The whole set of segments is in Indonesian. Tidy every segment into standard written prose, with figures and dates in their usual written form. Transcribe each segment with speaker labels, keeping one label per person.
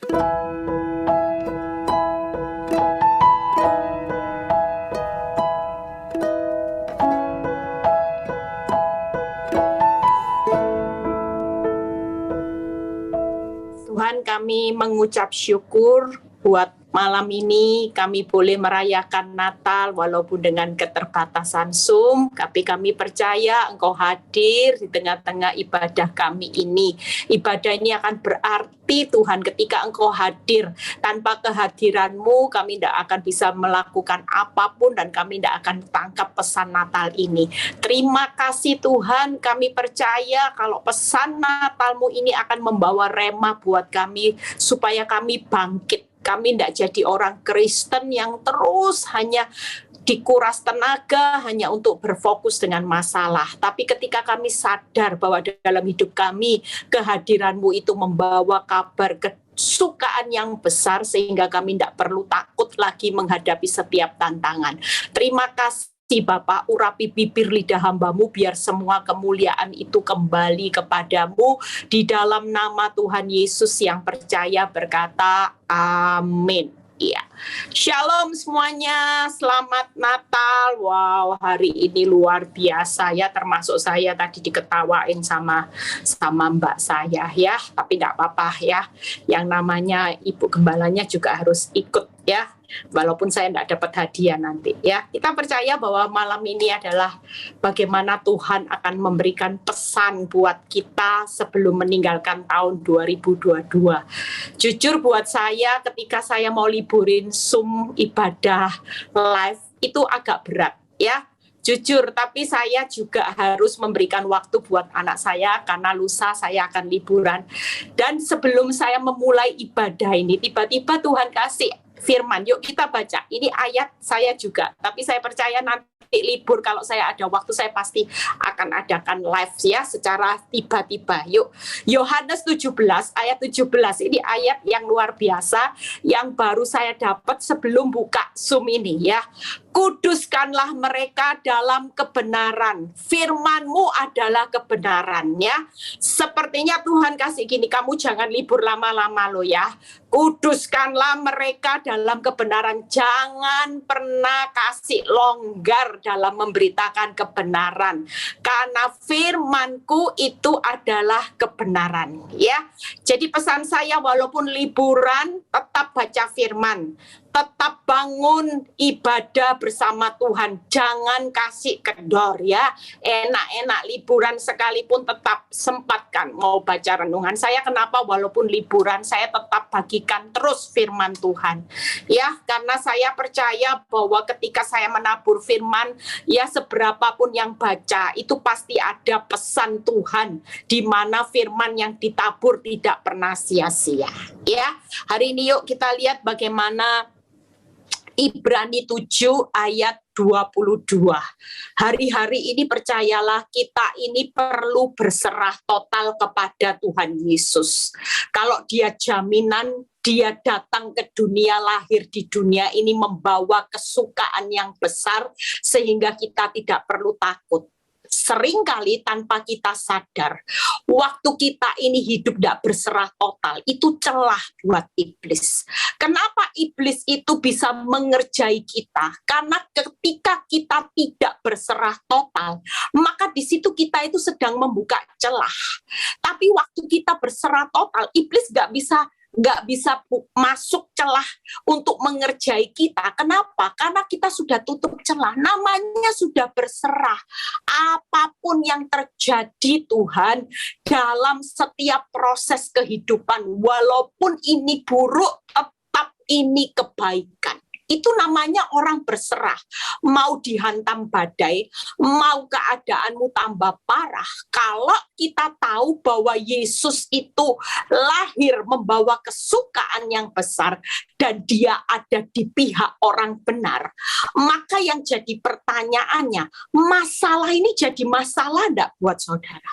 Speaker 1: Tuhan, kami mengucap syukur buat malam ini kami boleh merayakan Natal walaupun dengan keterbatasan Zoom, tapi kami percaya Engkau hadir di tengah-tengah ibadah kami ini. Ibadah ini akan berarti Tuhan ketika Engkau hadir. Tanpa kehadiran-Mu kami tidak akan bisa melakukan apapun dan kami tidak akan tangkap pesan Natal ini. Terima kasih Tuhan, kami percaya kalau pesan Natal-Mu ini akan membawa rema buat kami supaya kami bangkit. Kami tidak jadi orang Kristen yang terus hanya dikuras tenaga hanya untuk berfokus dengan masalah. Tapi ketika kami sadar bahwa dalam hidup kami kehadiran-Mu itu membawa kabar kesukaan yang besar sehingga kami tidak perlu takut lagi menghadapi setiap tantangan. Terima kasih Bapak, urapi bibir lidah hamba-Mu biar semua kemuliaan itu kembali kepadamu. Di dalam nama Tuhan Yesus yang percaya berkata, amin. Iya. Shalom semuanya, selamat Natal. Wow, hari ini luar biasa ya, termasuk saya tadi diketawain sama mbak saya ya, tapi nggak apa-apa ya. Yang namanya Ibu Gembalanya juga harus ikut ya. Walaupun saya tidak dapat hadiah nanti ya. Kita percaya bahwa malam ini adalah bagaimana Tuhan akan memberikan pesan buat kita sebelum meninggalkan tahun 2022. Jujur buat saya ketika saya mau liburin Zoom ibadah live itu agak berat ya. Jujur, tapi saya juga harus memberikan waktu buat anak saya karena lusa saya akan liburan. Dan sebelum saya memulai ibadah ini, tiba-tiba Tuhan kasih firman, yuk kita baca. Ini ayat saya juga, tapi saya percaya nanti libur kalau saya ada waktu saya pasti akan adakan live ya secara tiba-tiba. Yuk, Yohanes 17 ayat 17 ini ayat yang luar biasa yang baru saya dapat sebelum buka Zoom ini ya. Kuduskanlah mereka dalam kebenaran. Firman-Mu adalah kebenaran ya. Sepertinya Tuhan kasih gini, kamu jangan libur lama-lama loh ya. Kuduskanlah mereka dalam kebenaran. Jangan pernah kasih longgar dalam memberitakan kebenaran. Karena firman-Ku itu adalah kebenaran ya. Jadi pesan saya walaupun liburan tetap baca firman. Tetap bangun ibadah bersama Tuhan. Jangan kasih kendor ya. Enak-enak liburan sekalipun tetap sempatkan mau baca renungan. Saya kenapa walaupun liburan saya tetap bagikan terus firman Tuhan. Ya, karena saya percaya bahwa ketika saya menabur firman, ya seberapapun yang baca, itu pasti ada pesan Tuhan. Di mana firman yang ditabur tidak pernah sia-sia. Ya, hari ini yuk kita lihat bagaimana Ibrani 7 ayat 22. Hari-hari ini percayalah kita ini perlu berserah total kepada Tuhan Yesus. Kalau Dia jaminan, Dia datang ke dunia, lahir di dunia ini membawa kesukaan yang besar sehingga kita tidak perlu takut. Seringkali tanpa kita sadar, waktu kita ini hidup tidak berserah total, itu celah buat iblis. Kenapa iblis itu bisa mengerjai kita? Karena ketika kita tidak berserah total, maka di situ kita itu sedang membuka celah. Tapi waktu kita berserah total, iblis nggak bisa masuk celah untuk mengerjai kita. Kenapa? Karena kita sudah tutup celah. Namanya sudah berserah. Apapun yang terjadi Tuhan dalam setiap proses kehidupan, walaupun ini buruk, tetap ini kebaikan. Itu namanya orang berserah. Mau dihantam badai, mau keadaanmu tambah parah. Kalau kita tahu bahwa Yesus itu lahir membawa kesukaan yang besar dan Dia ada di pihak orang benar, maka yang jadi pertanyaannya, masalah ini jadi masalah enggak buat saudara?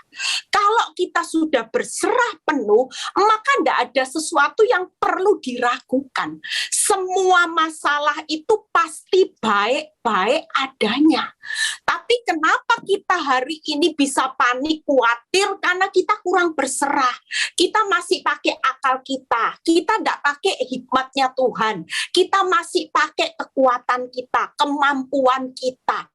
Speaker 1: Kalau kita sudah berserah penuh, maka enggak ada sesuatu yang perlu perlu diragukan. Semua masalah itu pasti baik-baik adanya. Tapi kenapa kita hari ini bisa panik, khawatir? Karena kita kurang berserah. Kita masih pakai akal kita. Kita tidak pakai hikmatnya Tuhan. Kita masih pakai kekuatan kita, kemampuan kita.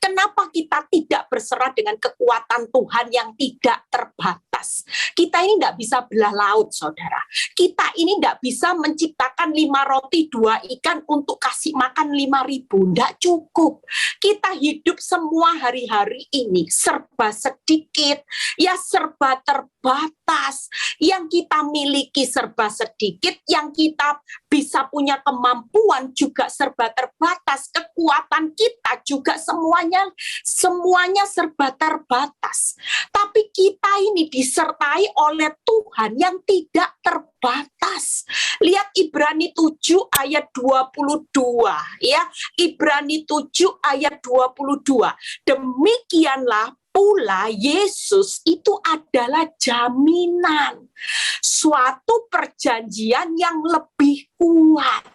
Speaker 1: Kenapa kita tidak berserah dengan kekuatan Tuhan yang tidak terbatas? Kita ini tidak bisa belah laut, saudara. Kita ini tidak bisa menciptakan 5 roti 2 ikan untuk kasih makan 5.000. Tidak cukup. Kita hidup semua hari-hari ini serba sedikit, ya serba terbatas. Yang kita miliki serba sedikit, yang kita bisa punya kemampuan juga serba terbatas. Kekuatan kita juga semuanya serba terbatas. Tapi kita ini disertai oleh Tuhan yang tidak terbatas. Lihat Ibrani 7 ayat 22 ya. Ibrani 7 ayat 22. Demikianlah pula Yesus itu adalah jaminan suatu perjanjian yang lebih kuat.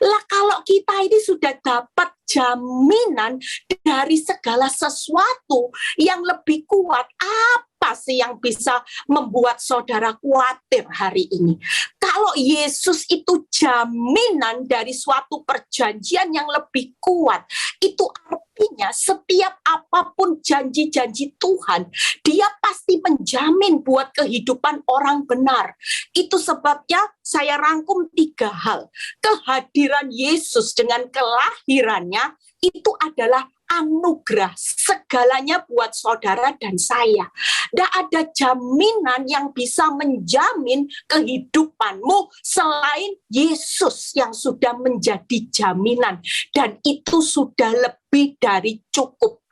Speaker 1: Lah kalau kita ini sudah dapat jaminan dari segala sesuatu yang lebih kuat, apa sih yang bisa membuat saudara khawatir hari ini? Kalau Yesus itu jaminan dari suatu perjanjian yang lebih kuat, itu artinya setiap apapun janji-janji Tuhan, dia pasti menjamin buat kehidupan orang benar. Itu sebabnya saya rangkum 3 hal. Kehadiran Yesus dengan kelahirannya itu adalah anugerah segalanya buat saudara dan saya. Tidak ada jaminan yang bisa menjamin kehidupanmu selain Yesus yang sudah menjadi jaminan. Dan itu sudah lebih dari cukup.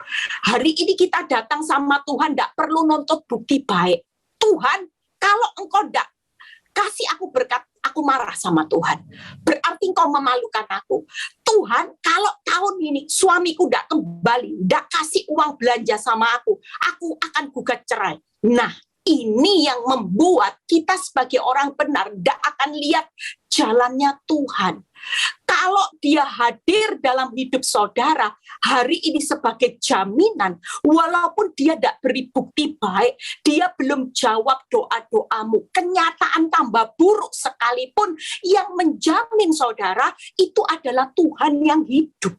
Speaker 1: Hari ini kita datang sama Tuhan, tidak perlu nuntut bukti baik. Tuhan, kalau engkau tidak kasih aku berkat, aku marah sama Tuhan. Berarti engkau memalukan aku. Tuhan, kalau tahun ini suamiku tidak kembali, tidak kasih uang belanja sama aku akan gugat cerai. Nah, ini yang membuat kita sebagai orang benar tidak akan lihat jalannya Tuhan. Kalau dia hadir dalam hidup saudara hari ini sebagai jaminan, walaupun dia tidak beri bukti baik, dia belum jawab doa-doamu, kenyataan tambah buruk sekalipun, yang menjamin saudara itu adalah Tuhan yang hidup.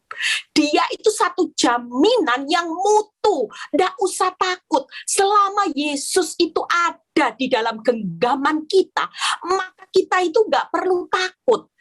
Speaker 1: Dia itu satu jaminan yang mutu, tidak usah takut. Selama Yesus itu ada di dalam genggaman kita, maka kita itu nggak perlu takut.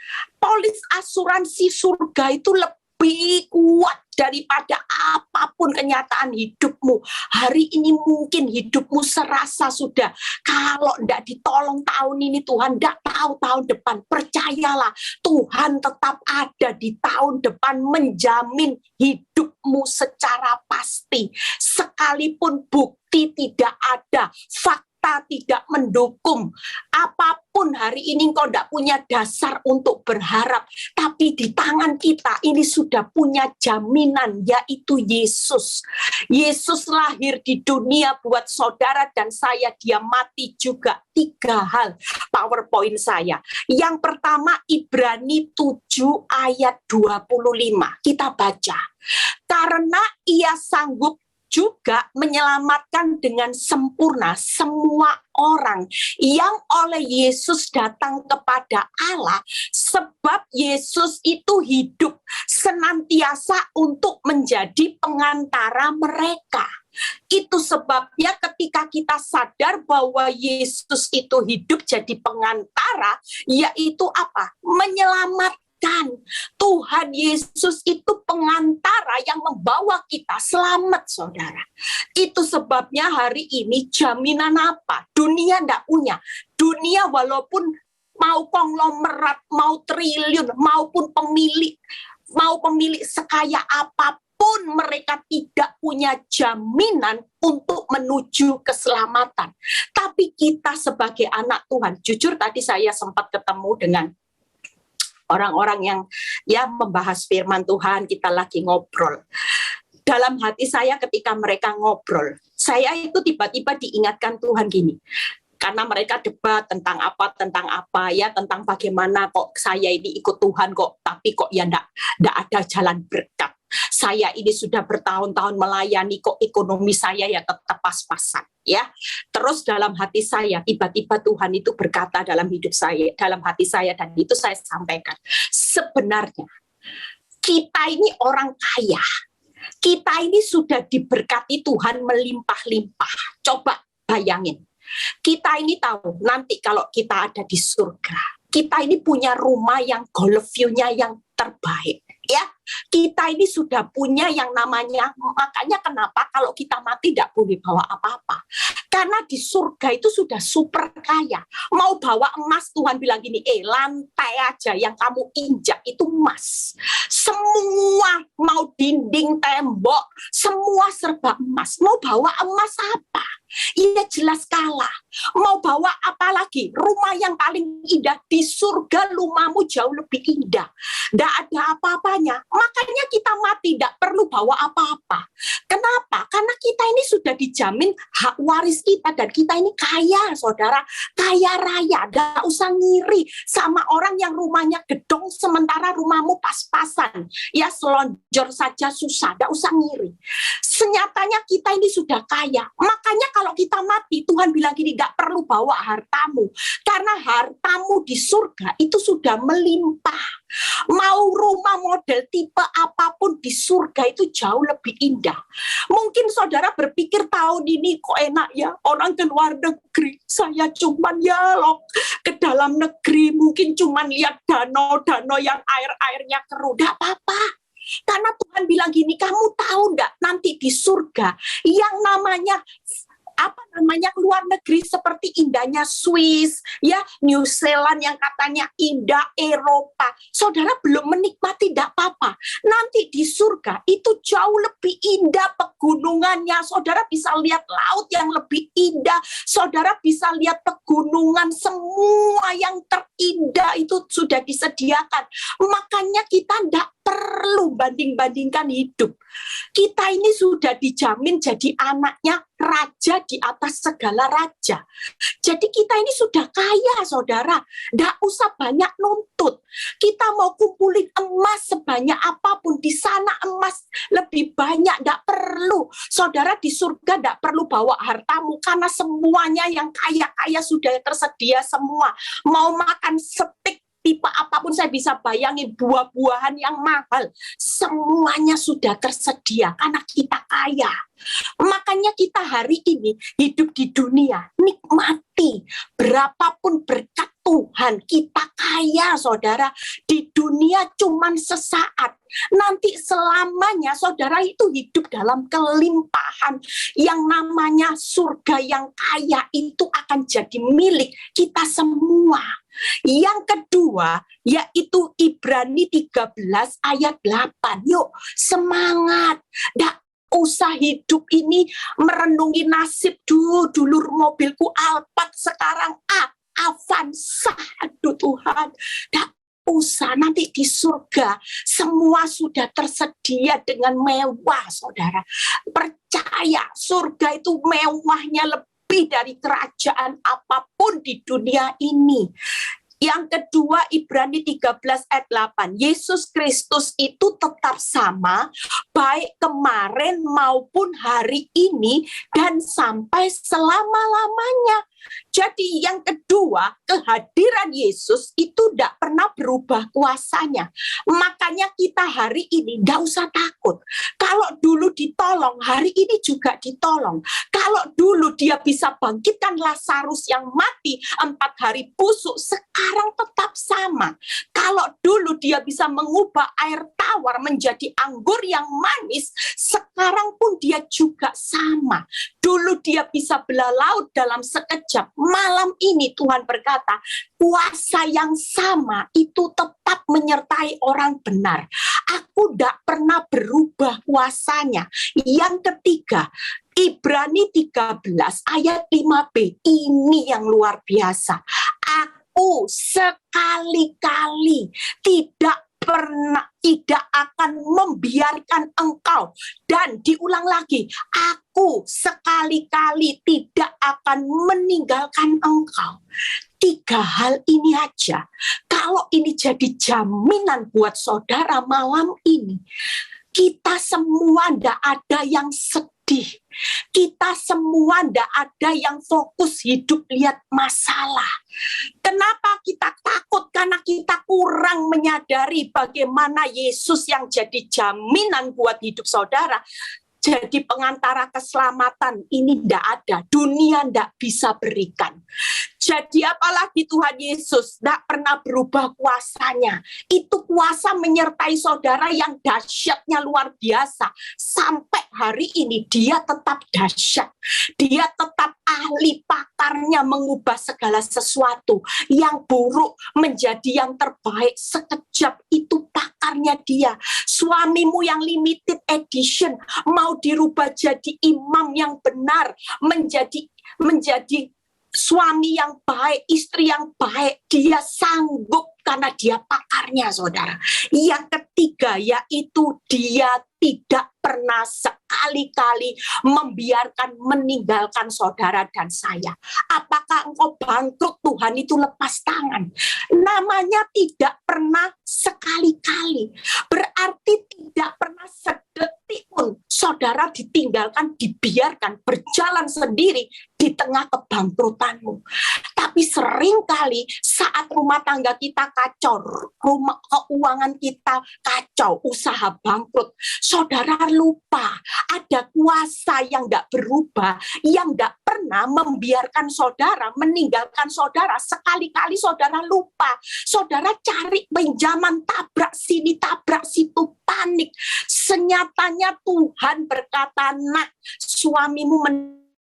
Speaker 1: Polis asuransi surga itu lebih kuat daripada apapun kenyataan hidupmu. Hari ini mungkin hidupmu serasa sudah, kalau tidak ditolong tahun ini Tuhan, tidak tahu tahun depan. Percayalah, Tuhan tetap ada di tahun depan menjamin hidupmu secara pasti. Sekalipun bukti tidak ada, fakta tidak mendukung, apapun hari ini kau tidak punya dasar untuk berharap, tapi di tangan kita ini sudah punya jaminan, yaitu Yesus. Yesus lahir di dunia buat saudara dan saya, dia mati juga. 3 hal PowerPoint saya. Yang pertama Ibrani 7 ayat 25. Kita baca. Karena ia sanggup juga menyelamatkan dengan sempurna semua orang yang oleh Yesus datang kepada Allah, sebab Yesus itu hidup senantiasa untuk menjadi pengantara mereka. Itu sebabnya ketika kita sadar bahwa Yesus itu hidup jadi pengantara, yaitu apa? Menyelamatkan. Tuhan Yesus itu pengantara yang membawa kita selamat, saudara. Itu sebabnya hari ini jaminan apa? Dunia tidak punya. Dunia walaupun mau konglomerat, mau triliun, maupun pemilik sekaya apapun, mereka tidak punya jaminan untuk menuju keselamatan. Tapi kita sebagai anak Tuhan, jujur tadi saya sempat ketemu dengan orang-orang yang membahas firman Tuhan, kita lagi ngobrol. Dalam hati saya ketika mereka ngobrol, saya itu tiba-tiba diingatkan Tuhan gini, karena mereka debat tentang apa ya, tentang bagaimana kok saya ini ikut Tuhan kok, tapi kok ya ndak ada jalan berkat. Saya ini sudah bertahun-tahun melayani, kok ekonomi saya ya tetap pas-pasan ya. Terus dalam hati saya tiba-tiba Tuhan itu berkata dalam hidup saya, dalam hati saya, dan itu saya sampaikan. Sebenarnya kita ini orang kaya. Kita ini sudah diberkati Tuhan melimpah-limpah. Coba bayangin. Kita ini tahu nanti kalau kita ada di surga, kita ini punya rumah yang golf view-nya yang terbaik. Ya, kita ini sudah punya yang namanya, makanya kenapa kalau kita mati tidak boleh bawa apa-apa. Karena di surga itu sudah super kaya. Mau bawa emas, Tuhan bilang gini, lantai aja yang kamu injak itu emas. Semua, mau dinding, tembok, semua serba emas. Mau bawa emas apa? Iya jelas kalah. Mau bawa apa lagi? Rumah yang paling indah di surga, rumahmu jauh lebih indah. Tidak ada apa-apanya. Makanya kita mati tidak perlu bawa apa-apa. Kenapa? Karena kita ini sudah dijamin hak waris kita, dan kita ini kaya, saudara, kaya raya. Tidak usah ngiri sama orang yang rumahnya gedong sementara rumahmu pas-pasan. Ya selonjor saja susah. Tidak usah ngiri. Senyatanya kita ini sudah kaya. Makanya kalau kita mati, Tuhan bilang gini, tidak perlu bawa hartamu. Karena hartamu di surga itu sudah melimpah. Mau rumah model tipe apapun di surga itu jauh lebih indah. Mungkin saudara berpikir tahun ini kok enak ya, orang ke luar negeri. Saya cuman ya loh ke dalam negeri, mungkin cuman lihat danau-danau yang air-airnya keruh. Tidak apa-apa. Karena Tuhan bilang gini, kamu tahu enggak nanti di surga yang namanya luar negeri seperti indahnya Swiss, ya New Zealand yang katanya indah, Eropa. Saudara belum menikmati, tidak apa-apa. Nanti di surga itu jauh lebih indah pegunungannya. Saudara bisa lihat laut yang lebih indah. Saudara bisa lihat pegunungan, semua yang terindah itu sudah disediakan. Makanya kita tidak perlu banding-bandingkan hidup. Kita ini sudah dijamin jadi anaknya raja di atas segala raja. Jadi kita ini sudah kaya, saudara. Tidak usah banyak nuntut. Kita mau kumpulin emas sebanyak apapun, di sana emas lebih banyak, tidak perlu. Saudara di surga tidak perlu bawa hartamu, karena semuanya yang kaya-kaya sudah tersedia semua. Mau makan steak tipe apapun, saya bisa bayangin buah-buahan yang mahal, semuanya sudah tersedia karena kita kaya. Makanya kita hari ini hidup di dunia, nikmati berapapun berkat Tuhan. Kita kaya, saudara. Di dunia cuman sesaat. Nanti selamanya saudara itu hidup dalam kelimpahan. Yang namanya surga yang kaya itu akan jadi milik kita semua. Yang kedua, yaitu Ibrani 13 ayat 8. Yuk, semangat. Nggak usah hidup ini merenungi nasib dulu mobilku Alphard, sekarang Avanza. Aduh Tuhan, nggak usah. Nanti di surga semua sudah tersedia dengan mewah, saudara. Percaya, surga itu mewahnya lebih dari kerajaan apapun di dunia ini. Yang kedua, Ibrani 13 ayat 8. Yesus Kristus itu tetap sama, baik kemarin maupun hari ini, dan sampai selama-lamanya. Jadi yang kedua, kehadiran Yesus itu tidak pernah berubah kuasanya. Makanya kita hari ini tidak usah takut. Kalau dulu ditolong, hari ini juga ditolong. Kalau dulu dia bisa bangkitkan Lazarus yang mati 4 hari busuk, sekarang tetap sama. Kalau dulu dia bisa mengubah air tawar menjadi anggur yang manis, sekarang pun dia juga sama. Dulu dia bisa belah laut dalam sekejap. Malam ini Tuhan berkata, kuasa yang sama itu tetap menyertai orang benar. Aku tidak pernah berubah kuasanya. Yang ketiga, Ibrani 13 ayat 5b. Ini yang luar biasa. Aku sekali-kali tidak tidak akan membiarkan engkau. Dan diulang lagi, aku sekali-kali tidak akan meninggalkan engkau. 3 hal ini aja, kalau ini jadi jaminan buat saudara malam ini, kita semua ndak ada yang sedih. Kita semua ndak ada yang fokus hidup lihat masalah. Kenapa kita takut? Karena kita kurang menyadari bagaimana Yesus yang jadi jaminan buat hidup saudara. Jadi pengantara keselamatan ini ndak ada. Dunia ndak bisa berikan. Jadi apalagi Tuhan Yesus ndak pernah berubah kuasanya. Itu kuasa menyertai saudara yang dahsyatnya luar biasa. Sampai hari ini dia tetap dahsyat. Dia tetap ahli pakarnya mengubah segala sesuatu. Yang buruk menjadi yang terbaik. Sekejap itu pakarnya dia. Suamimu yang limited edition mau dirubah jadi imam yang benar, menjadi suami yang baik, istri yang baik, dia sanggup karena dia pakarnya, saudara. Yang ketiga, yaitu dia tidak pernah sekali-kali membiarkan meninggalkan saudara dan saya. Apakah engkau bangkrut, Tuhan itu lepas tangan? Namanya tidak pernah sekali-kali. Berarti tidak pernah sedetik pun saudara ditinggalkan, dibiarkan berjalan sendiri di tengah kebangkrutanmu. Tapi seringkali saat rumah tangga kita kacau, rumah keuangan kita kacau, usaha bangkrut, saudara lupa ada kuasa yang tidak berubah, yang tidak pernah membiarkan saudara meninggalkan saudara. Sekali-kali saudara lupa, saudara cari pinjaman, tabrak sini, tabrak situ, panik. Senyatanya Tuhan berkata, nak, suamimu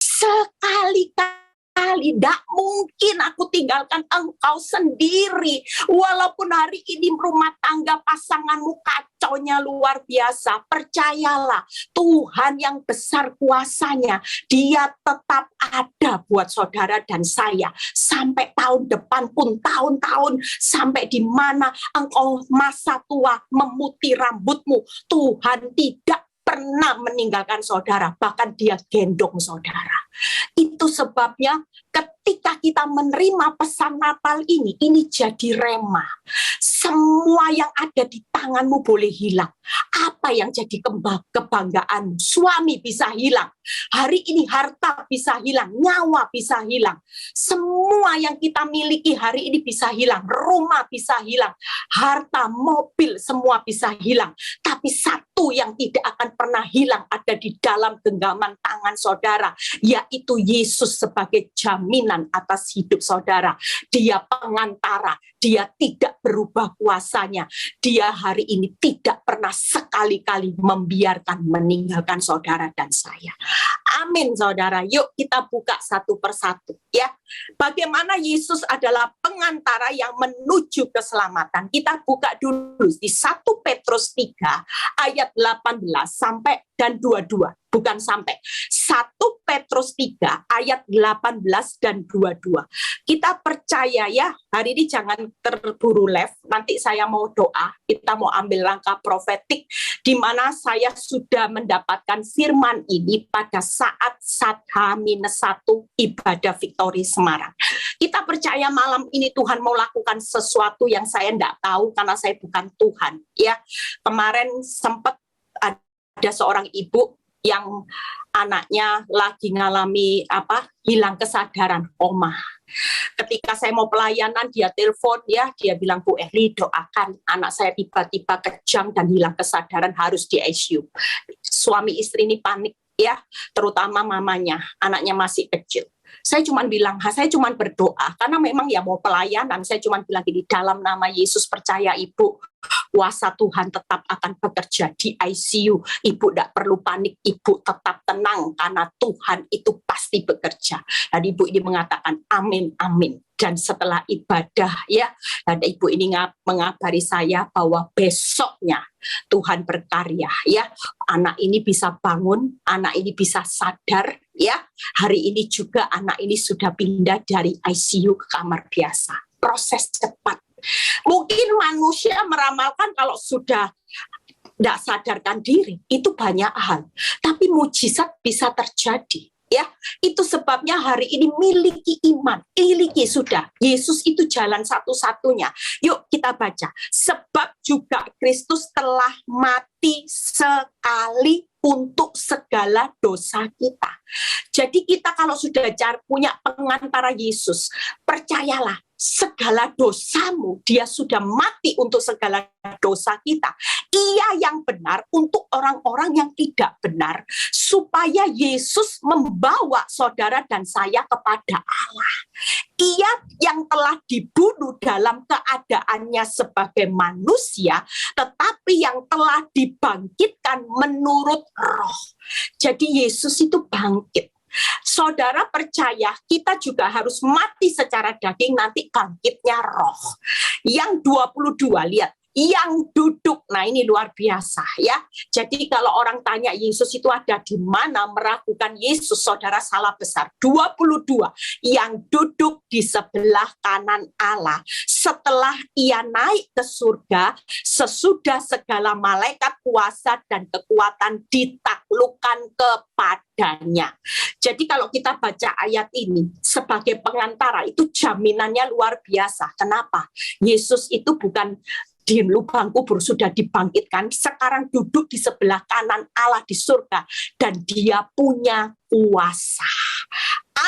Speaker 1: sekali-kali tidak mungkin aku tinggalkan engkau sendiri. Walaupun hari ini rumah tangga pasanganmu kacaunya luar biasa, percayalah Tuhan yang besar kuasanya, dia tetap ada buat saudara dan saya sampai tahun depan pun, tahun-tahun, sampai di mana engkau masa tua memutih rambutmu, Tuhan tidak pernah meninggalkan saudara, bahkan dia gendong saudara. Itu sebabnya ketika kita menerima pesan Natal ini jadi rema. Semua yang ada di tanganmu boleh hilang. Apa yang jadi kebanggaan? Suami bisa hilang. Hari ini harta bisa hilang, nyawa bisa hilang. Semua yang kita miliki hari ini bisa hilang. Rumah bisa hilang, harta, mobil, semua bisa hilang. Tapi satu yang tidak akan pernah hilang ada di dalam genggaman tangan saudara, yaitu Yesus sebagai jaminan atas hidup saudara. Dia pengantara, dia tidak berubah kuasanya. Dia hari ini tidak pernah sekali-kali membiarkan meninggalkan saudara dan saya. Amin, saudara. Yuk kita buka satu persatu, ya. Bagaimana Yesus adalah pengantara yang menuju keselamatan. Kita buka dulu di 1 Petrus 3 ayat 18 sampai dan 22. Bukan sampai. 1 Petrus 3 ayat 18 dan 22. Kita percaya ya, hari ini jangan terburu left. Nanti saya mau doa, kita mau ambil langkah profetik di mana saya sudah mendapatkan firman ini pada saat H-1 ibadah Victory Semarang. Kita percaya malam ini Tuhan mau lakukan sesuatu yang saya tidak tahu karena saya bukan Tuhan. Ya, kemarin sempat ada seorang ibu yang anaknya lagi ngalami hilang kesadaran, koma. Ketika saya mau pelayanan, dia telepon, ya, dia bilang, Bu Ehli, doakan anak saya tiba-tiba kejang dan hilang kesadaran, harus di ICU. Suami istri ini panik, ya, terutama mamanya, anaknya masih kecil. Saya cuma bilang, saya cuma berdoa, karena memang ya mau pelayanan, saya cuma bilang di dalam nama Yesus percaya Ibu, kuasa Tuhan tetap akan bekerja di ICU. Ibu tidak perlu panik, Ibu tetap tenang, karena Tuhan itu pasti bekerja. Dan Ibu ini mengatakan, amin, amin. Dan setelah ibadah, ya, dan Ibu ini mengabari saya bahwa besoknya Tuhan berkarya, ya. Anak ini bisa bangun, anak ini bisa sadar, ya. Hari ini juga anak ini sudah pindah dari ICU ke kamar biasa. Proses cepat. Mungkin Manusia meramalkan kalau sudah tidak sadarkan diri, itu banyak hal. Tapi mujizat bisa terjadi. Ya, itu sebabnya hari ini miliki iman, miliki sudah. Yesus itu jalan satu-satunya. Yuk kita baca. Sebab juga Kristus telah mati sekali untuk segala dosa kita. Jadi kita kalau sudah punya pengantara Yesus, percayalah, segala dosamu, dia sudah mati untuk segala dosa kita. Ia yang benar untuk orang-orang yang tidak benar, supaya Yesus membawa saudara dan saya kepada Allah. Ia yang telah dibunuh dalam keadaannya sebagai manusia, tetapi yang telah dibangkitkan menurut roh. Jadi Yesus itu bangkit. Saudara percaya kita juga harus mati secara daging, nanti bangkitnya roh. Yang 22, lihat. Yang duduk, nah ini luar biasa ya. Jadi kalau orang tanya Yesus itu ada di mana, meragukan Yesus, saudara salah besar. 22, yang duduk di sebelah kanan Allah setelah ia naik ke surga, sesudah segala malaikat, kuasa dan kekuatan ditaklukkan kepadanya. Jadi kalau kita baca ayat ini sebagai pengantara, itu jaminannya luar biasa. Kenapa? Yesus itu bukan di lubang kubur, sudah dibangkitkan, sekarang duduk di sebelah kanan Allah di surga, dan dia punya kuasa.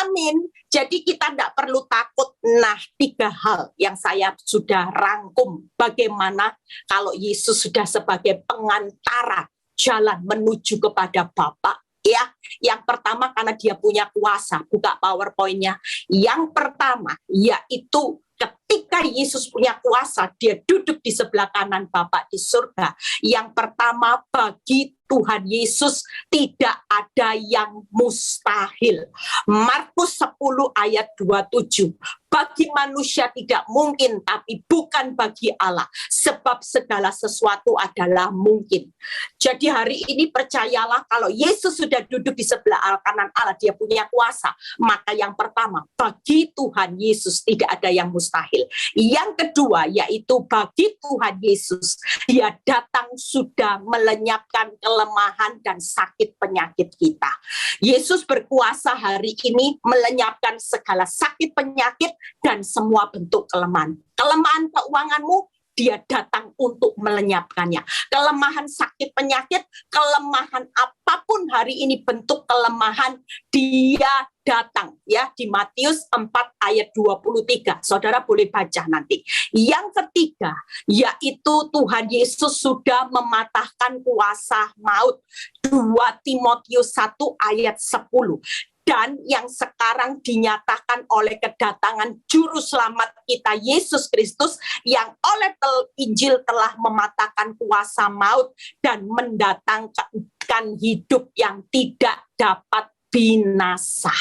Speaker 1: Amin. Jadi kita tidak perlu takut. Nah, 3 hal yang saya sudah rangkum. Bagaimana kalau Yesus sudah sebagai pengantara jalan menuju kepada Bapa. Ya, yang pertama karena dia punya kuasa. Buka PowerPoint-nya. Yang pertama yaitu ketika Yesus punya kuasa, dia duduk di sebelah kanan Bapa di surga. Yang pertama, bagi Tuhan Yesus tidak ada yang mustahil. Markus 10 ayat 27. Bagi manusia tidak mungkin, tapi bukan bagi Allah. Sebab segala sesuatu adalah mungkin. Jadi hari ini percayalah kalau Yesus sudah duduk di sebelah kanan Allah, dia punya kuasa. Maka yang pertama, bagi Tuhan Yesus tidak ada yang mustahil. Yang kedua, yaitu bagi Tuhan Yesus, dia datang sudah melenyapkan kelemahan dan sakit penyakit kita. Yesus berkuasa hari ini melenyapkan segala sakit penyakit dan semua bentuk kelemahan. Kelemahan keuanganmu, dia datang untuk melenyapkannya. Kelemahan sakit penyakit, kelemahan apapun hari ini bentuk kelemahan, dia datang ya di Matius 4 ayat 23. Saudara boleh baca nanti. Yang ketiga, yaitu Tuhan Yesus sudah mematahkan kuasa maut. 2 Timotius 1 ayat 10. Dan yang sekarang dinyatakan oleh kedatangan juru selamat kita Yesus Kristus, yang oleh Injil telah mematahkan kuasa maut dan mendatangkan hidup yang tidak dapat binasa.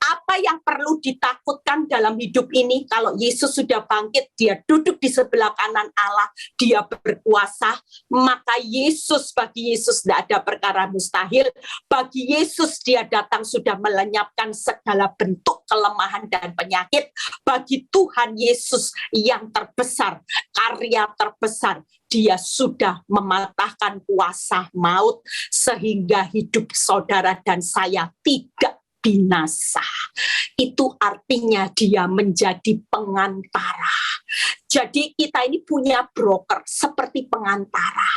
Speaker 1: Apa yang perlu ditakutkan dalam hidup ini? Kalau Yesus sudah bangkit, dia duduk di sebelah kanan Allah, dia berkuasa, maka bagi Yesus tidak ada perkara mustahil. Bagi Yesus dia datang sudah melenyapkan segala bentuk kelemahan dan penyakit. Bagi Tuhan Yesus yang terbesar, karya terbesar, dia sudah mematahkan kuasa maut sehingga hidup saudara dan saya tidak binasa. Itu artinya dia menjadi pengantara. Jadi kita ini punya broker seperti pengantara.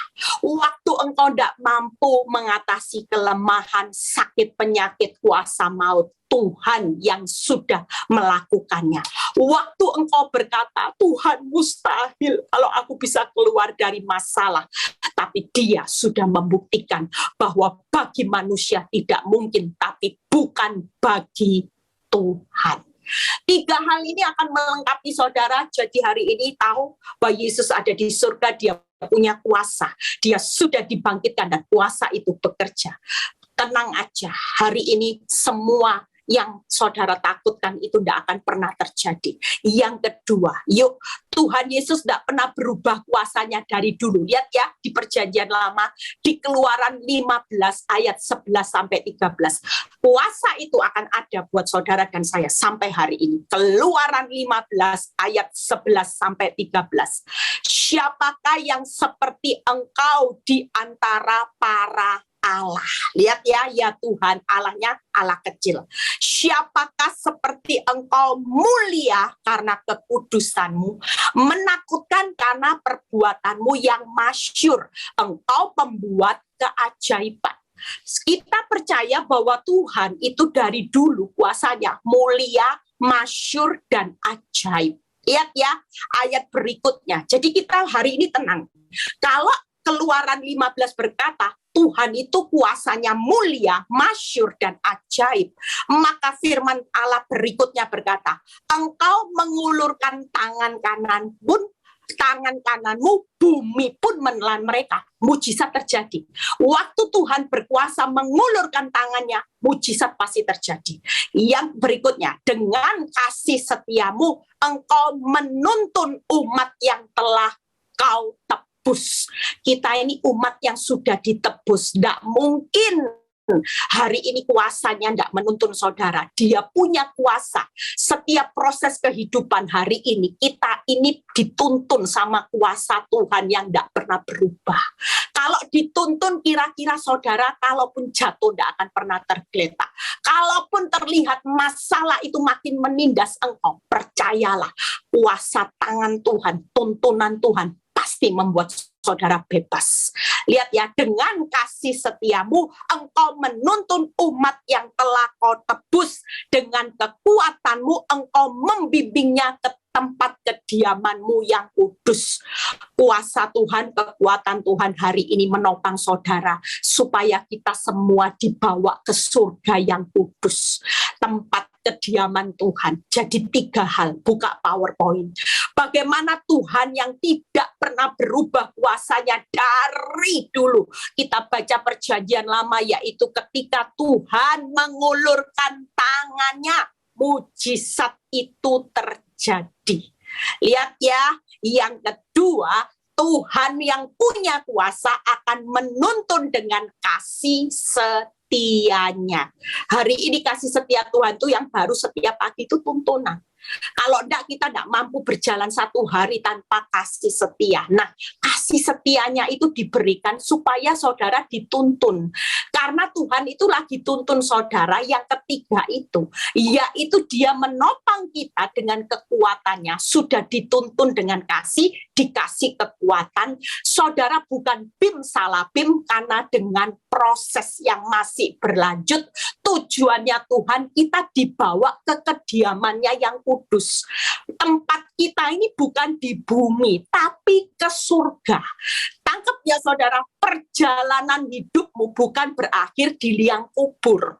Speaker 1: Waktu engkau tidak mampu mengatasi kelemahan, sakit, penyakit, kuasa maut, Tuhan yang sudah melakukannya. Waktu engkau berkata, Tuhan mustahil kalau aku bisa keluar dari masalah. Tapi dia sudah membuktikan bahwa bagi manusia tidak mungkin, tapi bukan bagi Tuhan. 3 hal ini akan melengkapi saudara. Jadi hari ini tahu bahwa Yesus ada di surga, dia punya kuasa. Dia sudah dibangkitkan dan kuasa itu bekerja. Tenang aja, hari ini semua yang saudara takutkan itu tidak akan pernah terjadi. Yang kedua, yuk, Tuhan Yesus tidak pernah berubah kuasanya dari dulu. Lihat ya, di perjanjian lama, di Keluaran 15 ayat 11 sampai 13. Kuasa itu akan ada buat saudara dan saya sampai hari ini. Keluaran 15 ayat 11 sampai 13. Siapakah yang seperti engkau di antara para Allah? Lihat ya Tuhan, Allahnya Allah kecil. Siapakah seperti engkau mulia karena kekudusanmu, menakutkan karena perbuatanmu yang masyhur. Engkau pembuat keajaiban. Kita percaya bahwa Tuhan itu dari dulu kuasanya mulia, masyhur, dan ajaib. Lihat ya ayat berikutnya. Jadi kita hari ini tenang. Kalau Keluaran 15 berkata Tuhan itu kuasanya mulia, masyhur, dan ajaib, maka firman Allah berikutnya berkata, engkau mengulurkan tangan kananmu, bumi pun menelan mereka. Mujizat terjadi. Waktu Tuhan berkuasa mengulurkan tangannya, mujizat pasti terjadi. Yang berikutnya, dengan kasih setiamu, engkau menuntun umat yang telah kau tebus. Kita ini umat yang sudah ditebus. Tidak mungkin hari ini kuasanya tidak menuntun saudara. Dia punya kuasa. Setiap proses kehidupan hari ini, kita ini dituntun sama kuasa Tuhan yang tidak pernah berubah. Kalau dituntun kira-kira saudara, kalaupun jatuh tidak akan pernah tergeletak. Kalaupun terlihat masalah itu makin menindas engkau, percayalah kuasa tangan Tuhan, tuntunan Tuhan pasti membuat saudara bebas. Lihat ya, dengan kasih setiamu, engkau menuntun umat yang telah kau tebus. Dengan kekuatanmu, engkau membimbingnya ke tempat kediamanmu yang kudus. Kuasa Tuhan, kekuatan Tuhan hari ini menopang saudara, supaya kita semua dibawa ke surga yang kudus. Tempat kediaman Tuhan. Jadi 3 hal, buka PowerPoint. Bagaimana Tuhan yang tidak pernah berubah kuasanya dari dulu. Kita baca perjanjian lama, yaitu ketika Tuhan mengulurkan tangannya, mujizat itu terjadi. Lihat ya, yang kedua, Tuhan yang punya kuasa akan menuntun dengan kasih setianya. Hari ini kasih setia Tuhan itu yang baru setiap pagi itu tuntunan. Kalau enggak, kita enggak mampu berjalan 1 hari tanpa kasih setia. Nah, kasih setianya itu diberikan supaya saudara dituntun. Karena Tuhan itu lagi tuntun saudara. Yang ketiga itu, yaitu dia menopang kita dengan kekuatannya. Sudah dituntun dengan kasih, dikasih kekuatan. Saudara bukan bim salah bim, karena dengan proses yang masih berlanjut, tujuannya Tuhan kita dibawa ke kediamannya yang kudus. Tempat kita ini bukan di bumi, tapi ke surga. Tangkap ya saudara, perjalanan hidupmu bukan berakhir di liang kubur.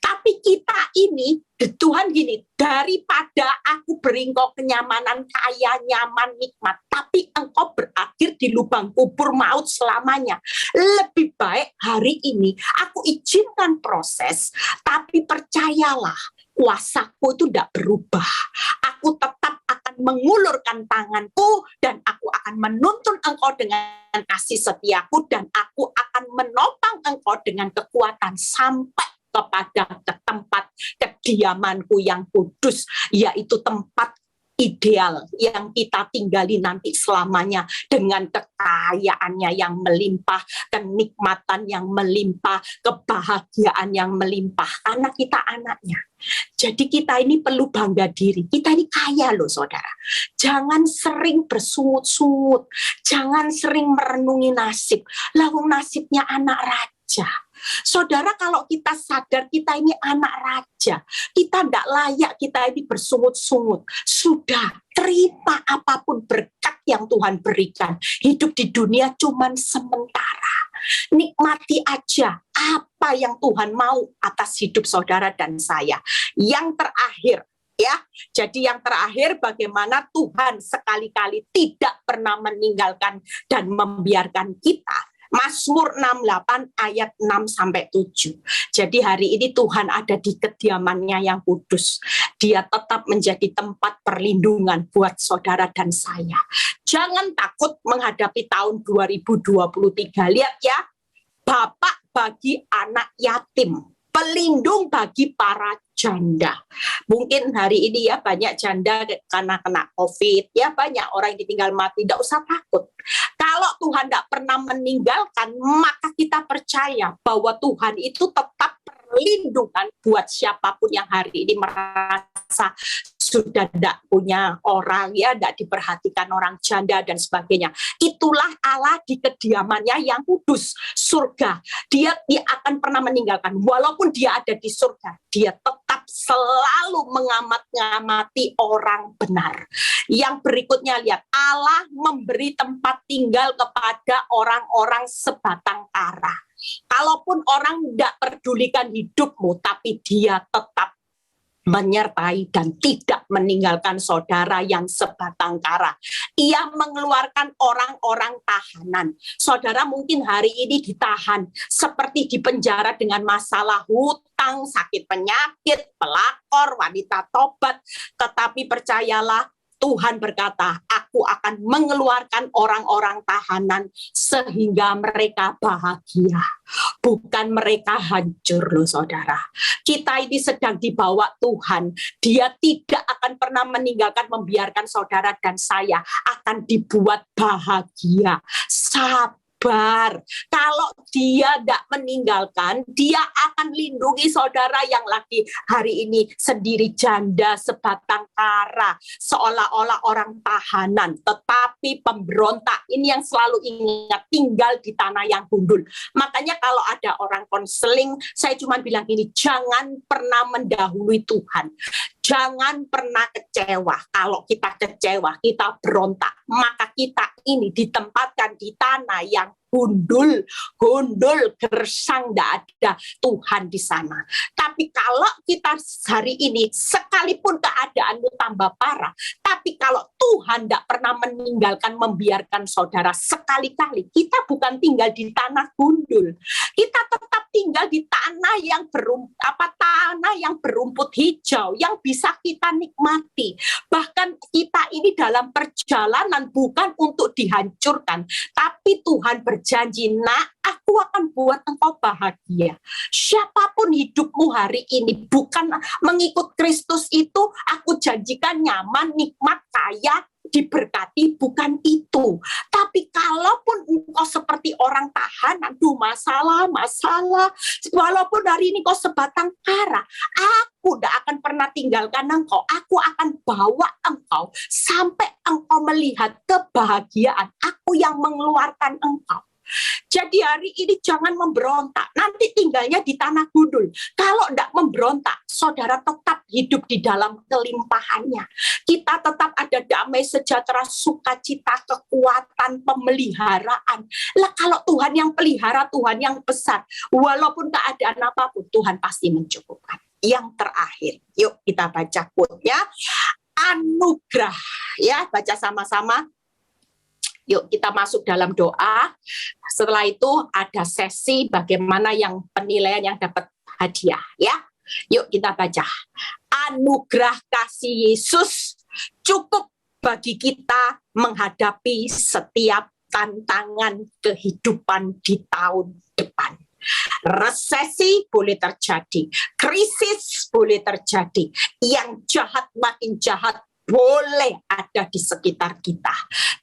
Speaker 1: Tapi kita ini, Tuhan gini, daripada aku beri engkau kenyamanan, kaya, nyaman, nikmat, tapi engkau berakhir di lubang kubur maut selamanya. Lebih baik hari ini aku izinkan proses, tapi percayalah, kuasaku itu tidak berubah. Aku tetap akan mengulurkan tanganku dan aku akan menuntun engkau dengan kasih setiaku dan aku akan menopang engkau dengan kekuatan sampai kepada tempat kediamanku yang kudus, yaitu tempat ideal yang kita tinggali nanti selamanya dengan kekayaannya yang melimpah, kenikmatan yang melimpah, kebahagiaan yang melimpah, karena kita anaknya. Jadi kita ini perlu bangga diri, kita ini kaya loh saudara. Jangan sering bersungut-sungut, jangan sering merenungi nasib, lalu nasibnya anak raja. Saudara, kalau kita sadar kita ini anak raja, kita tidak layak kita ini bersungut-sungut. Sudah, terima apapun berkat yang Tuhan berikan. Hidup di dunia cuman sementara. Nikmati aja apa yang Tuhan mau atas hidup saudara dan saya. Yang terakhir, ya, jadi yang terakhir, bagaimana Tuhan sekali-kali tidak pernah meninggalkan dan membiarkan kita. Mazmur 68 ayat 6-7. Jadi hari ini Tuhan ada di kediamannya yang kudus. Dia tetap menjadi tempat perlindungan buat saudara dan saya. Jangan takut menghadapi tahun 2023. Lihat ya, Bapak bagi anak yatim, pelindung bagi para janda. Mungkin hari ini ya banyak janda karena kena COVID, ya banyak orang yang ditinggal mati, tidak usah takut. Kalau Tuhan tidak pernah meninggalkan, maka kita percaya bahwa Tuhan itu tetap perlindungan buat siapapun yang hari ini merasa sudah tidak punya orang, ya tidak diperhatikan orang janda dan sebagainya. Itulah Allah di kediamannya yang kudus, surga. Dia akan pernah meninggalkan, walaupun dia ada di surga, dia tetap selalu mengamati orang benar. Yang berikutnya lihat, Allah memberi tempat tinggal kepada orang-orang sebatang kara. Kalaupun orang tidak pedulikan hidupmu, tapi dia tetap menyertai dan tidak meninggalkan saudara yang sebatang kara. Ia mengeluarkan orang-orang tahanan. Saudara mungkin hari ini ditahan seperti di penjara dengan masalah hutang, sakit penyakit, pelakor, wanita tobat. Tetapi percayalah, Tuhan berkata, aku akan mengeluarkan orang-orang tahanan sehingga mereka bahagia. Bukan mereka hancur loh saudara. Kita ini sedang dibawa Tuhan. Dia tidak akan pernah meninggalkan, membiarkan saudara dan saya akan dibuat bahagia. Sabar. Kalau dia tidak meninggalkan, dia akan lindungi saudara yang lagi hari ini sendiri janda sebatang kara, seolah-olah orang tahanan, tetapi pemberontak ini yang selalu ingat tinggal di tanah yang gundul. Makanya kalau ada orang konseling, saya cuma bilang ini, jangan pernah mendahului Tuhan. Jangan pernah kecewa. Kalau kita kecewa, kita berontak, maka kita ini ditempatkan di tanah yang gundul, gersang, tidak ada Tuhan di sana. Tapi kalau kita hari ini, sekalipun keadaanmu tambah parah, tapi kalau Tuhan tidak pernah meninggalkan, membiarkan saudara, sekali-kali kita bukan tinggal di tanah gundul, kita tetap tinggal di tanah yang tanah yang berumput hijau, yang bisa kita nikmati. Bahkan kita ini dalam perjalanan bukan untuk dihancurkan, tapi Tuhan berjanji, nak, aku akan buat engkau bahagia. Siapapun hidupmu hari ini, bukan mengikut Kristus itu, aku janjikan nyaman, nikmat, kaya, diberkati, bukan itu. Tapi kalaupun engkau seperti orang tahanan, masalah, walaupun hari ini kau sebatang kara, aku tidak akan pernah tinggalkan engkau. Aku akan bawa engkau sampai engkau melihat kebahagiaan. Aku yang mengeluarkan engkau. Jadi hari ini jangan memberontak, nanti tinggalnya di tanah gundul. Kalau tidak memberontak, saudara tetap hidup di dalam kelimpahannya. Kita tetap ada damai, sejahtera, sukacita, kekuatan, pemeliharaan. Lah kalau Tuhan yang pelihara, Tuhan yang besar, walaupun keadaan apapun, Tuhan pasti mencukupkan. Yang terakhir, yuk kita baca quote-nya, anugerah. Ya, baca sama-sama. Yuk kita masuk dalam doa. Setelah itu ada sesi bagaimana yang penilaian yang dapat hadiah, ya. Yuk kita baca. Anugerah kasih Yesus cukup bagi kita menghadapi setiap tantangan kehidupan di tahun depan. Resesi boleh terjadi, krisis boleh terjadi, yang jahat makin jahat boleh ada di sekitar kita,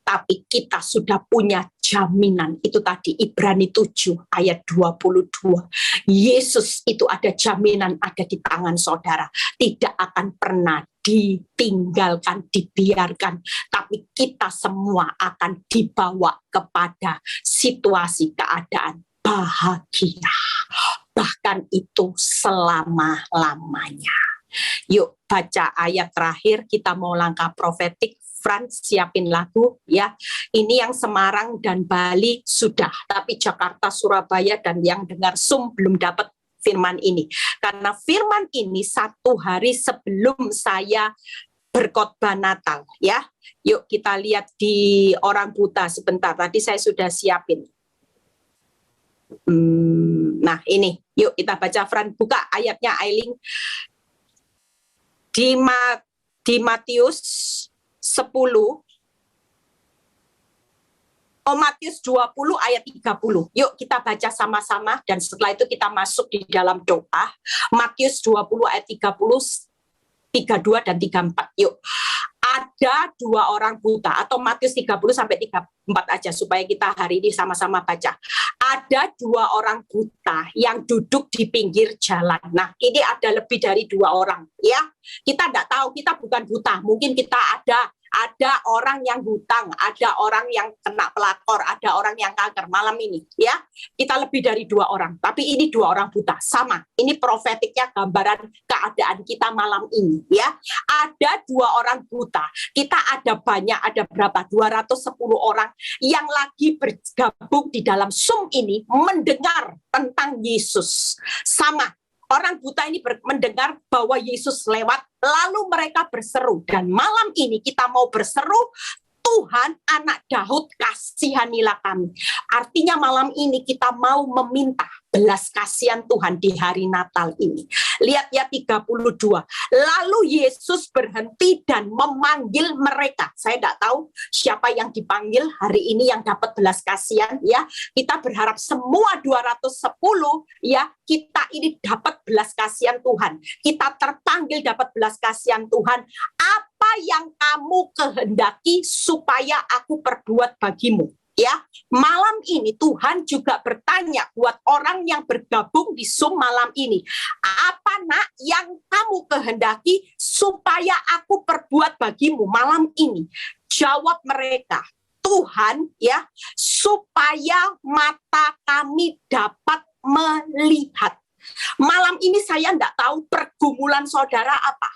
Speaker 1: tapi kita sudah punya jaminan. Itu tadi Ibrani 7 ayat 22. Yesus itu ada jaminan, ada di tangan saudara, tidak akan pernah ditinggalkan, dibiarkan, tapi kita semua akan dibawa kepada situasi keadaan bahagia, bahkan itu selama-lamanya. Yuk baca ayat terakhir, kita mau langkah profetik. Frans siapin lagu ya. Ini yang Semarang dan Bali sudah, tapi Jakarta, Surabaya dan yang dengar Zoom belum dapat firman ini. Karena firman ini 1 hari sebelum saya berkhotbah Natal ya. Yuk kita lihat di orang buta sebentar. Tadi saya sudah siapin. Nah ini, yuk kita baca. Fran buka ayatnya Ailing. Di Matius 10 Matius 20 ayat 30. Yuk kita baca sama-sama dan setelah itu kita masuk di dalam doa. Matius 20 ayat 30, 32 dan 34. Yuk. Ada 2 orang buta, atau Matius 30 sampai 34 aja supaya kita hari ini sama-sama baca. Ada 2 orang buta yang duduk di pinggir jalan. Nah, ini ada lebih dari 2 orang, ya. Kita enggak tahu, kita bukan buta. Mungkin kita ada orang yang hutang, ada orang yang kena pelakor, ada orang yang kanker malam ini, ya. Kita lebih dari 2 orang, tapi ini 2 orang buta, sama. Ini profetiknya gambaran keadaan kita malam ini, ya. Ada 2 orang buta, kita ada banyak, ada berapa? 210 orang yang lagi bergabung di dalam Zoom ini mendengar tentang Yesus. Sama. Orang buta ini mendengar bahwa Yesus lewat, lalu mereka berseru. Dan malam ini kita mau berseru, Tuhan Anak Daud kasihanilah kami. Artinya malam ini kita mau meminta belas kasihan Tuhan di hari Natal ini. Lihat ya 32. Lalu Yesus berhenti dan memanggil mereka. Saya tidak tahu siapa yang dipanggil hari ini yang dapat belas kasihan, ya. Kita berharap semua 210 ya, kita ini dapat belas kasihan Tuhan. Kita terpanggil dapat belas kasihan Tuhan. Apa yang kamu kehendaki supaya aku perbuat bagimu? Ya, malam ini Tuhan juga bertanya buat orang yang bergabung di Zoom malam ini. Apa nak yang kamu kehendaki supaya aku perbuat bagimu malam ini? Jawab mereka, Tuhan ya, supaya mata kami dapat melihat. Malam ini saya enggak tahu pergumulan saudara apa.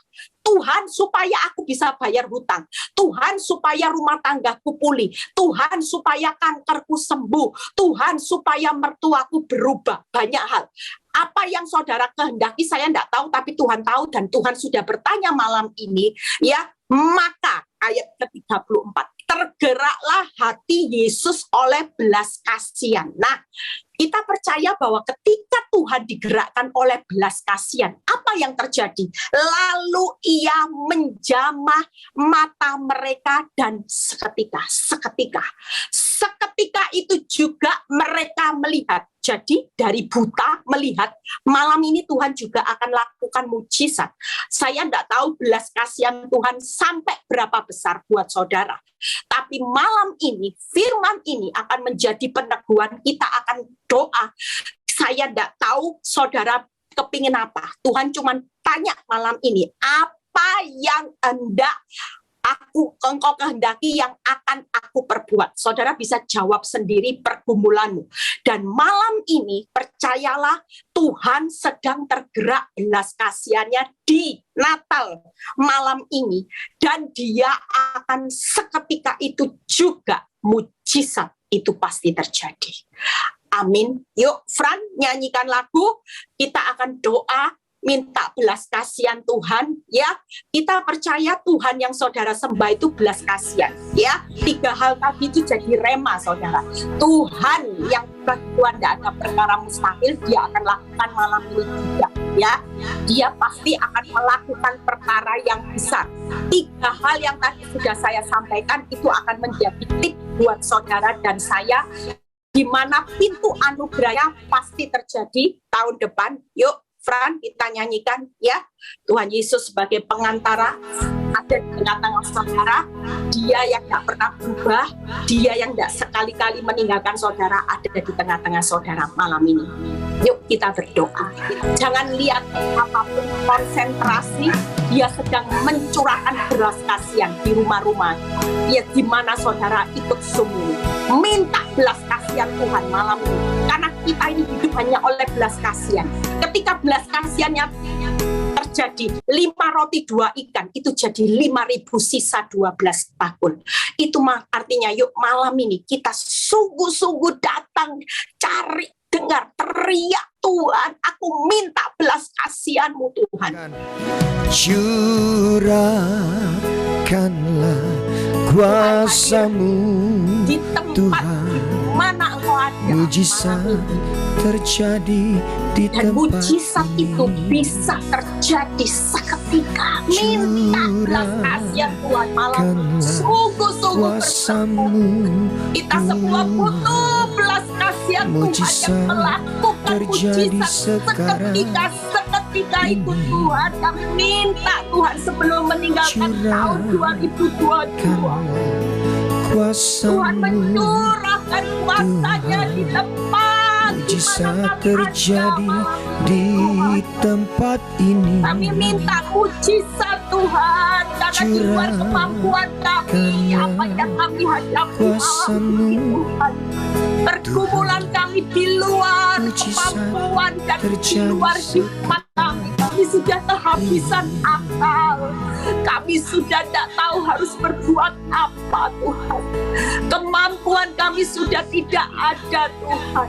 Speaker 1: Tuhan supaya aku bisa bayar hutang. Tuhan supaya rumah tanggaku pulih. Tuhan supaya kankerku sembuh. Tuhan supaya mertuaku berubah. Banyak hal. Apa yang saudara kehendaki saya enggak tahu, tapi Tuhan tahu dan Tuhan sudah bertanya malam ini. Ya, maka ayat ke-34. Tergeraklah hati Yesus oleh belas kasihan. Nah, kita percaya bahwa ketika Tuhan digerakkan oleh belas kasihan, apa yang terjadi? Lalu ia menjamah mata mereka dan seketika itu juga mereka melihat. Jadi dari buta melihat, malam ini Tuhan juga akan lakukan mujizat. Saya tidak tahu belas kasihan Tuhan sampai berapa besar buat saudara. Tapi malam ini, firman ini akan menjadi peneguhan, kita akan doa. Saya tidak tahu saudara kepingin apa. Tuhan cuma tanya malam ini, apa yang hendak engkau kehendaki yang akan aku perbuat. Saudara bisa jawab sendiri pergumulanmu. Dan malam ini percayalah Tuhan sedang tergerak belas kasihannya di Natal malam ini. Dan dia akan seketika itu juga mujizat itu pasti terjadi. Amin. Yuk Fran nyanyikan lagu, kita akan doa minta belas kasihan Tuhan, ya. Kita percaya Tuhan yang saudara sembah itu belas kasihan, ya. 3 hal tadi itu jadi rema, saudara. Tuhan yang Tuhan tidak ada perkara mustahil, dia akan lakukan malam ini juga, ya. Dia pasti akan melakukan perkara yang besar. 3 hal yang tadi sudah saya sampaikan itu akan menjadi tip buat saudara dan saya, di mana pintu anugerahnya pasti terjadi tahun depan. Yuk Fran, kita nyanyikan ya. Tuhan Yesus sebagai pengantara ada di tengah-tengah saudara. Dia yang tidak pernah berubah, dia yang tidak sekali-kali meninggalkan saudara, ada di tengah-tengah saudara malam ini. Yuk kita berdoa. Jangan lihat apapun, konsentrasi. Dia sedang mencurahkan belas kasihan di rumah-rumah. Ya, di mana saudara ikut sungguh. Minta belas kasihan Tuhan malam ini. Karena kita ini hidup hanya oleh belas kasihan. Ketika belas kasihannya terjadi, 5 roti 2 ikan, itu jadi 5.000 sisa 12 bakul. Itu artinya yuk malam ini kita sungguh-sungguh datang, cari, dengar, teriak, Tuhan, aku minta belas kasihan-Mu Tuhan.
Speaker 2: Curahkanlah kuasa-Mu
Speaker 1: di tempat
Speaker 2: Tuhan,
Speaker 1: mana Engkau ada,
Speaker 2: mujizat terjadi di
Speaker 1: dan
Speaker 2: tempat
Speaker 1: mujizat itu
Speaker 2: ini.
Speaker 1: bisa terjadi seketika seketika. Minta belas kasihan Tuhan malam ini. Sungguh-sungguh bersyukur. Kita semua butuh belas kasihan Tuhan yang melakukan mujizat seketika itu Tuhan. Kami minta Tuhan sebelum meninggalkan tahun 2022, Tuhan mencurahkan kuasa-Nya di tempat
Speaker 2: mujizat terjadi di tempat ini.
Speaker 1: Kami minta mujizat Tuhan, karena di luar kemampuan kami, apa yang kami hadapi malam ini Tuhan. Pergumulan kami di luar kemampuan dan di luar hikmat kami. Kami sudah kehabisan akal. Kami sudah tidak tahu harus berbuat apa Tuhan. Kemampuan kami sudah tidak ada Tuhan.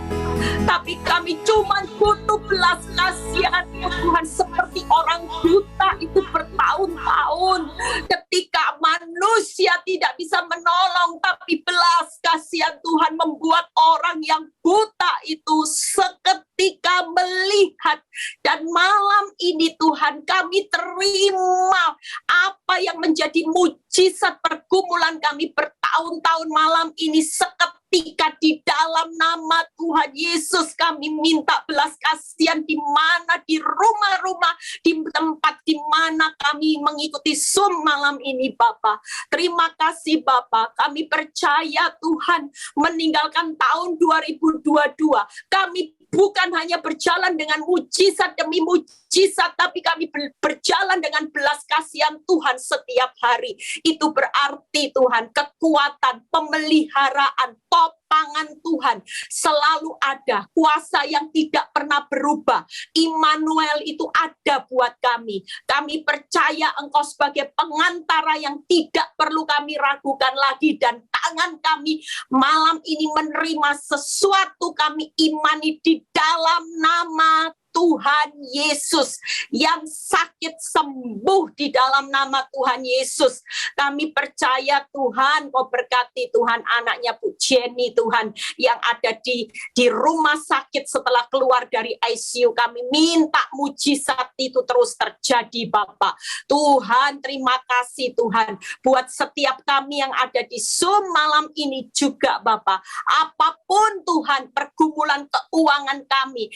Speaker 1: Tapi kami cuma butuh belas kasihan Tuhan, seperti orang buta itu bertahun-tahun. Ketika manusia tidak bisa menolong, tapi belas kasihan Tuhan membuat orang yang buta itu seketika melihat. Dan malam ini Tuhan, kami terima apa yang menjadi mujizat pergumulan kami bertahun-tahun malam ini seketika di dalam nama Tuhan Yesus. Kami minta belas kasihan di mana, di rumah-rumah, di tempat di mana kami mengikuti Zoom malam ini Bapa. Terima kasih Bapa, kami percaya Tuhan meninggalkan tahun 2022. Kami bukan hanya berjalan dengan mujizat demi mujizat, tapi kami berjalan dengan belas kasihan Tuhan setiap hari. Itu berarti Tuhan, kekuatan, pemeliharaan, topangan Tuhan selalu ada. Kuasa yang tidak pernah berubah, Immanuel itu ada buat kami. Kami percaya Engkau sebagai pengantara yang tidak perlu kami ragukan lagi. Dan tangan kami malam ini menerima sesuatu, kami imani di dalam nama Tuhan Yesus. Yang sakit sembuh di dalam nama Tuhan Yesus. Kami percaya Tuhan, Kau berkati Tuhan anaknya Bu Jenny Tuhan, yang ada di rumah sakit setelah keluar dari ICU. Kami minta mujizat itu terus terjadi Bapak. Tuhan, terima kasih Tuhan buat setiap kami yang ada di Zoom malam ini juga Bapak. Apapun Tuhan pergumulan keuangan kami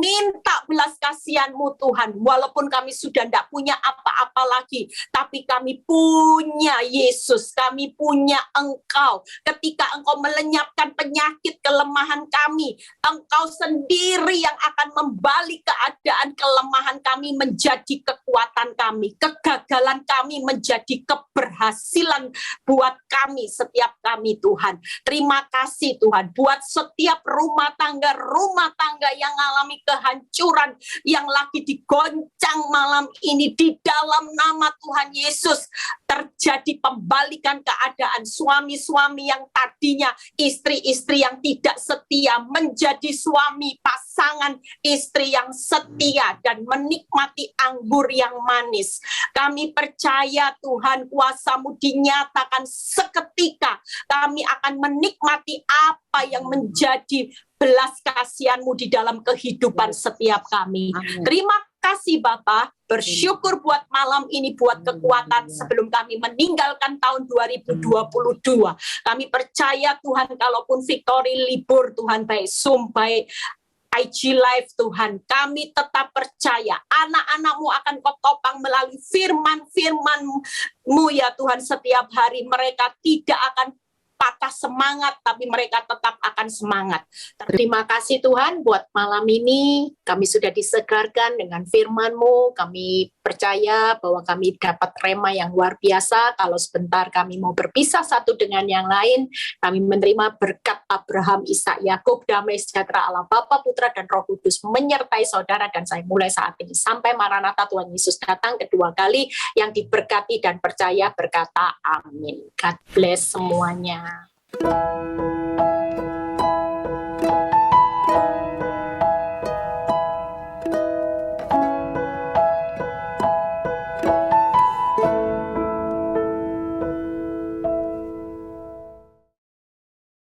Speaker 1: minta belas kasihan-Mu Tuhan. Walaupun kami sudah tidak punya apa-apa lagi, tapi kami punya Yesus, kami punya Engkau. Ketika Engkau melenyapkan penyakit kelemahan kami, Engkau sendiri yang akan membalik keadaan kelemahan kami menjadi kekuatan kami, kegagalan kami menjadi keberhasilan buat kami, setiap kami Tuhan. Terima kasih Tuhan buat setiap rumah tangga yang mengalami kehancuran, yang lagi digoncang malam ini. Di dalam nama Tuhan Yesus terjadi pembalikan keadaan. Suami-suami yang tadinya istri-istri yang tidak setia menjadi suami, pasangan istri yang setia dan menikmati anggur yang manis. Kami percaya Tuhan, kuasa-Mu dinyatakan seketika. Kami akan menikmati apa yang menjadi belas kasihan-Mu di dalam kehidupan setiap kami.
Speaker 3: Amin.
Speaker 1: Terima kasih Bapak, bersyukur buat malam ini, buat kekuatan sebelum kami meninggalkan tahun 2022. Kami percaya Tuhan, kalaupun Victory libur Tuhan, baik Zoom, baik IG Live Tuhan, kami tetap percaya anak-anak-Mu akan Kau topang melalui firman-firman-Mu ya Tuhan. Setiap hari mereka tidak akan patah semangat, tapi mereka tetap akan semangat. Terima kasih Tuhan buat malam ini. Kami sudah disegarkan dengan firman-Mu. Kami percaya bahwa kami dapat rema yang luar biasa. Kalau sebentar kami mau berpisah satu dengan yang lain, kami menerima berkat Abraham, Ishak, Yakub, damai sejahtera Allah Bapa, Putra, dan Roh Kudus menyertai saudara dan saya mulai saat ini sampai Maranatha Tuhan Yesus datang kedua kali. Yang diberkati dan percaya berkata amin. God bless semuanya.